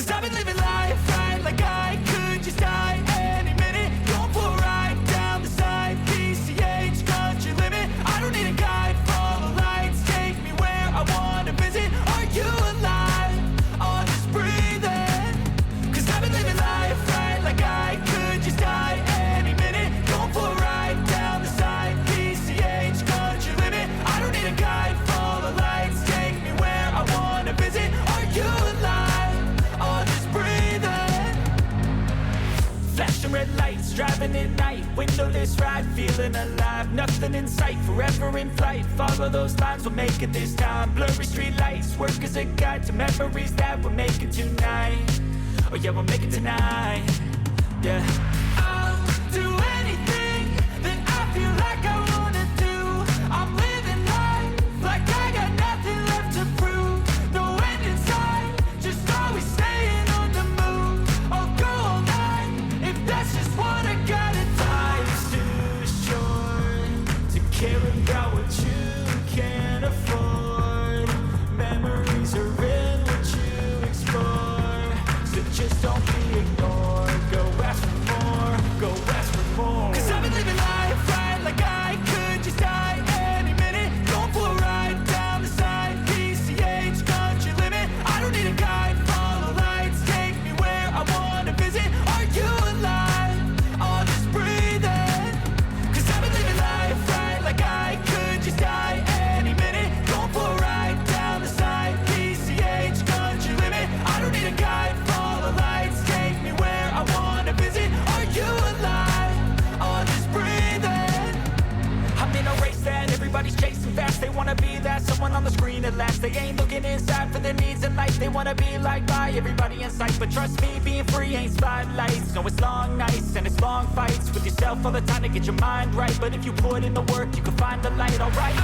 Cause I've been living life right like I could just die any minute. Going for a ride down the side, PCH, country limit. I don't need a guide, follow lights, take me where I wanna visit. Are you alive? Or just breathing? Cause I've been living life right like I could just die any minute. Going for a ride down the side, PCH, country limit. I don't need a guide, follow lights, take me where I wanna visit. Are you alive? Or just breathing? Flashing red lights, driving at night, windowless ride, feeling alive. Nothing in sight, forever in flight. Follow those lines, we'll make it this time. Blurry street lights, work as a guide to memories that we're making tonight. Oh yeah, we'll make it tonight. Yeah. I'll do anything that I feel like I wanna do. I'm living life like I got nothing left to prove. No end in sight, just always staying on the move. I'll go all night if that's just what I gotta do. Life's too short to care about what you can't afford. Memories are in what you explore, so just don't be ignored. Go ask for more, go ask for more. Cause I've been living life right like I could just die any minute. Going for a ride down the side, PCH, country limit. I don't need a guide, follow lights, take me where I wanna visit. Are you alive? Or just breathing? Cause I've been living life right like I could just die any minute. Going for a ride down the side, PCH, country limit. I don't need a guide, follow lights, take me where I wanna visit. Are you alive? Or just breathing? I'm in a race that everybody's chasing fast. They wanna be that someone on the screen at last. They ain't looking inside for their needs in life. They wanna be liked by everybody in sight. But trust me, being free ain't spotlights. No, it's long nights and it's long fights with yourself all the time to get your mind right. But if you put in the work, you can find the light, alright?